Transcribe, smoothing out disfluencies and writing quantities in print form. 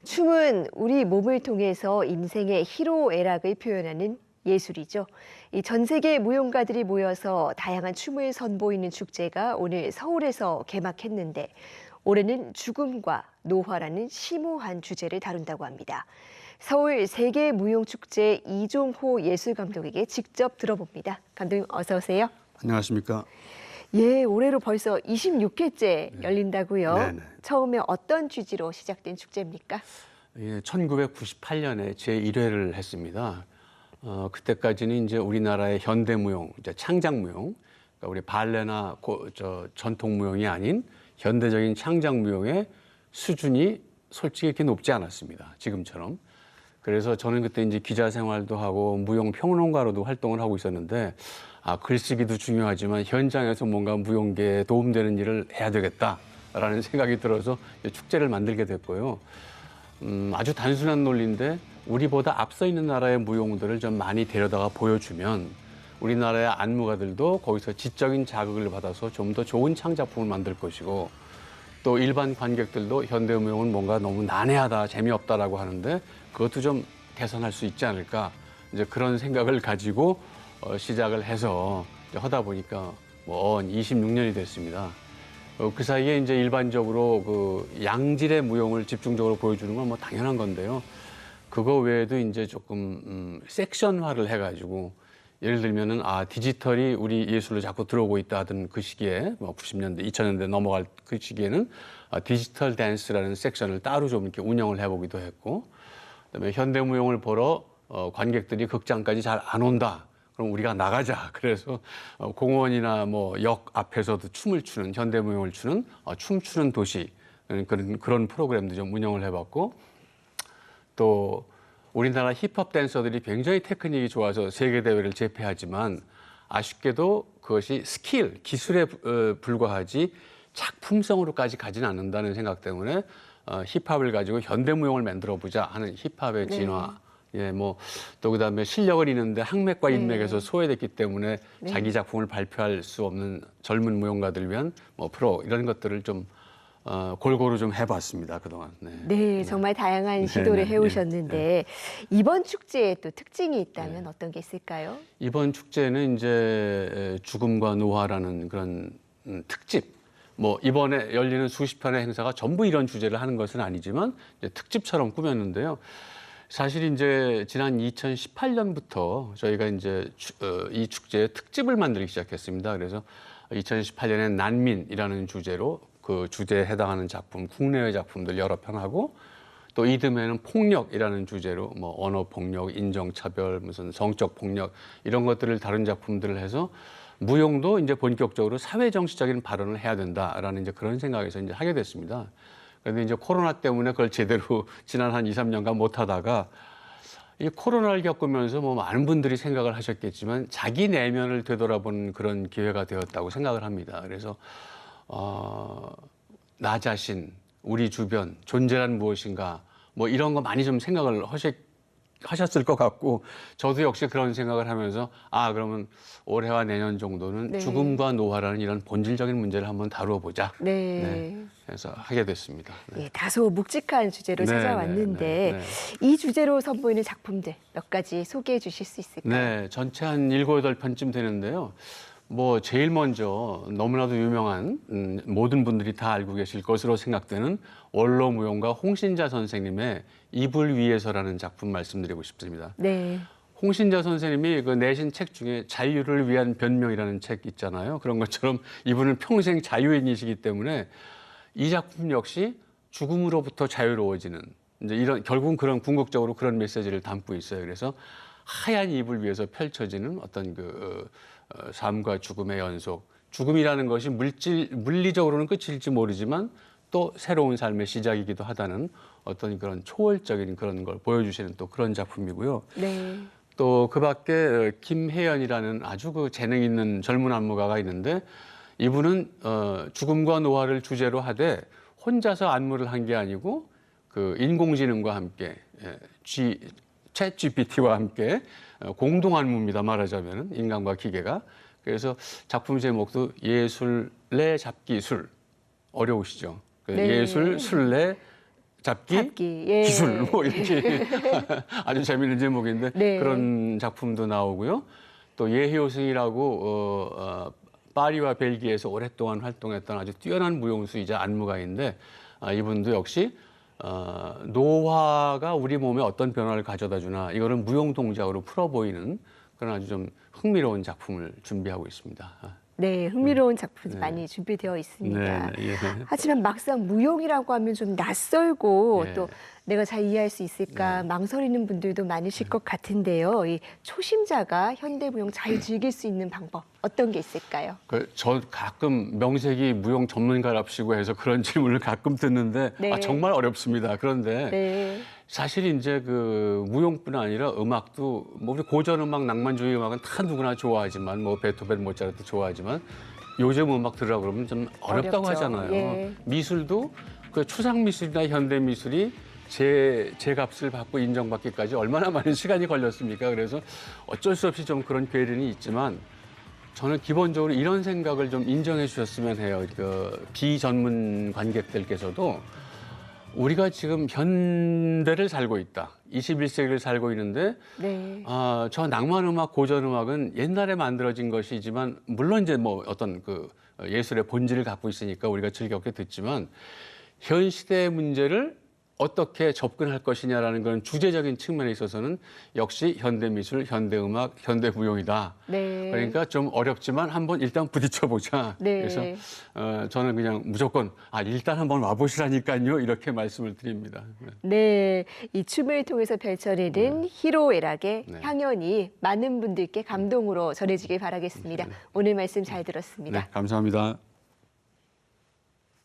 춤은 우리 몸을 통해서 인생의 희로애락을 표현하는 예술이죠. 이 전 세계 무용가들이 모여서 다양한 춤을 선보이는 축제가 오늘 서울에서 개막했는데 올해는 죽음과 노화라는 심오한 주제를 다룬다고 합니다. 서울 세계무용축제 이종호 예술감독에게 직접 들어봅니다. 감독님 어서 오세요. 안녕하십니까. 예, 올해로 벌써 26회째 열린다고요. 네네. 처음에 어떤 취지로 시작된 축제입니까? 예, 1998년에 제1회를 했습니다. 그때까지는 이제 우리나라의 현대무용, 이제 창작무용, 그러니까 우리 발레나 전통무용이 아닌 현대적인 창작무용의 수준이 솔직히 이렇게 높지 않았습니다. 지금처럼. 그래서 저는 그때 이제 기자 생활도 하고 무용 평론가로도 활동을 하고 있었는데, 글쓰기도 중요하지만 현장에서 뭔가 무용계에 도움되는 일을 해야 되겠다라는 생각이 들어서 축제를 만들게 됐고요. 아주 단순한 논리인데 우리보다 앞서 있는 나라의 무용들을 좀 많이 데려다가 보여주면 우리나라의 안무가들도 거기서 지적인 자극을 받아서 좀 더 좋은 창작품을 만들 것이고, 또 일반 관객들도 현대무용은 뭔가 너무 난해하다, 재미없다라고 하는데 그것도 좀 개선할 수 있지 않을까, 이제 그런 생각을 가지고 시작을 해서 하다 보니까 26년이 됐습니다. 그 사이에 이제 일반적으로 그 양질의 무용을 집중적으로 보여주는 건 뭐 당연한 건데요. 그거 외에도 이제 조금 섹션화를 해가지고, 예를 들면은 디지털이 우리 예술로 자꾸 들어오고 있다 하던 그 시기에 90년대, 2000년대 넘어갈 그 시기에는 디지털 댄스라는 섹션을 따로 좀 이렇게 운영을 해보기도 했고, 그다음에 현대무용을 보러 관객들이 극장까지 잘 안 온다. 그럼 우리가 나가자. 그래서 공원이나 역 앞에서도 춤을 추는, 현대무용을 추는 춤추는 도시, 그런 프로그램도 좀 운영을 해봤고, 또 우리나라 힙합 댄서들이 굉장히 테크닉이 좋아서 세계 대회를 제패하지만 아쉽게도 그것이 기술에 불과하지 작품성으로까지 가지는 않는다는 생각 때문에 힙합을 가지고 현대무용을 만들어 보자 하는 힙합의 진화. 예, 또 그다음에 실력을 잃는데 항맥과 인맥에서 소외됐기 때문에 자기 작품을 발표할 수 없는 젊은 무용가들 위한 프로, 이런 것들을 좀 골고루 좀 해봤습니다, 그동안. 네, 정말 다양한 시도를 해오셨는데 이번 축제에 또 특징이 있다면 어떤 게 있을까요? 이번 축제는 이제 죽음과 노화라는 그런 특집. 이번에 열리는 수십 편의 행사가 전부 이런 주제를 하는 것은 아니지만 이제 특집처럼 꾸몄는데요. 사실 이제 지난 2018년부터 저희가 이제 이 축제에 특집을 만들기 시작했습니다. 그래서 2018년에 난민이라는 주제로 그 주제에 해당하는 작품, 국내외 작품들 여러 편 하고, 또 이듬해는 폭력이라는 주제로 언어 폭력, 인종차별, 무슨 성적 폭력, 이런 것들을 다룬 작품들을 해서 무용도 이제 본격적으로 사회 정치적인 발언을 해야 된다라는 이제 그런 생각에서 이제 하게 됐습니다. 그런데 이제 코로나 때문에 그걸 제대로 지난 한 2, 3년간 못 하다가 이 코로나를 겪으면서 많은 분들이 생각을 하셨겠지만 자기 내면을 되돌아보는 그런 기회가 되었다고 생각을 합니다. 그래서 나 자신, 우리 주변, 존재란 무엇인가, 이런 거 많이 좀 생각을 하셨을 것 같고, 저도 역시 그런 생각을 하면서 그러면 올해와 내년 정도는 죽음과 노화라는 이런 본질적인 문제를 한번 다루어 보자. 그래서 하게 됐습니다. 예, 다소 묵직한 주제로 찾아왔는데 이 주제로 선보이는 작품들 몇 가지 소개해 주실 수 있을까요? 네, 전체 한 7, 8편쯤 되는데요. 제일 먼저 너무나도 유명한, 모든 분들이 다 알고 계실 것으로 생각되는 원로 무용가 홍신자 선생님의 이불 위에서라는 작품 말씀드리고 싶습니다. 네. 홍신자 선생님이 그 내신 책 중에 자유를 위한 변명이라는 책 있잖아요. 그런 것처럼 이분은 평생 자유인이시기 때문에 이 작품 역시 죽음으로부터 자유로워지는, 이제 결국은 그런 궁극적으로 그런 메시지를 담고 있어요. 그래서 하얀 이불 위에서 펼쳐지는 어떤 삶과 죽음의 연속. 죽음이라는 것이 물리적으로는 끝일지 모르지만 또 새로운 삶의 시작이기도 하다는 어떤 그런 초월적인 그런 걸 보여주시는 또 그런 작품이고요. 또 그 밖에 김혜연이라는 아주 재능 있는 젊은 안무가가 있는데, 이분은 죽음과 노화를 주제로 하되 혼자서 안무를 한 게 아니고 그 인공지능과 함께 챗 GPT와 함께 공동 안무입니다. 말하자면 인간과 기계가. 그래서 작품 제목도 예술래 잡기술. 어려우시죠? 예술, 술래, 잡기, 예. 기술 뭐 이렇게 아주 재미있는 제목인데 네. 그런 작품도 나오고요. 또 예효승이라고 파리와 벨기에에서 오랫동안 활동했던 아주 뛰어난 무용수이자 안무가인데 이분도 역시 노화가 우리 몸에 어떤 변화를 가져다 주나 이거를 무용 동작으로 풀어 보이는 그런 아주 좀 흥미로운 작품을 준비하고 있습니다. 네, 흥미로운 작품이 네. 많이 준비되어 있습니다. 네, 예. 하지만 막상 무용이라고 하면 좀 낯설고 예. 또 내가 잘 이해할 수 있을까 망설이는 분들도 많으실 것 같은데요. 이 초심자가 현대무용 잘 즐길 수 있는 방법 어떤 게 있을까요? 저 가끔 명색이 무용 전문가랍시고 해서 그런 질문을 가끔 듣는데 네. 정말 어렵습니다. 그런데 네, 사실 이제 그 무용뿐 아니라 음악도 뭐 우리 고전 음악, 낭만주의 음악은 다 누구나 좋아하지만 뭐 베토벤, 모차르트 좋아하지만 요즘 음악 들으라 그러면 좀 어렵다고 어렵죠. 하잖아요. 예. 미술도 그 추상 미술이나 현대 미술이 제 값을 받고 인정받기까지 얼마나 많은 시간이 걸렸습니까? 그래서 어쩔 수 없이 좀 그런 괴리는 있지만 저는 기본적으로 이런 생각을 좀 인정해 주셨으면 해요. 그 비전문 관객들께서도 우리가 지금 현대를 살고 있다. 21세기를 살고 있는데 네, 저 낭만 음악, 고전 음악은 옛날에 만들어진 것이지만 물론 이제 뭐 어떤 그 예술의 본질을 갖고 있으니까 우리가 즐겁게 듣지만 현 시대의 문제를 어떻게 접근할 것이냐라는 그런 주제적인 측면에 있어서는 역시 현대미술, 현대음악, 현대무용이다. 네. 그러니까 좀 어렵지만 한번 일단 부딪혀보자. 네. 그래서 저는 그냥 무조건 일단 한번 와보시라니까요. 이렇게 말씀을 드립니다. 네, 이 춤을 통해서 펼쳐내는 희로애락의 네. 향연이 많은 분들께 감동으로 전해지길 바라겠습니다. 오늘 말씀 잘 들었습니다. 네, 감사합니다.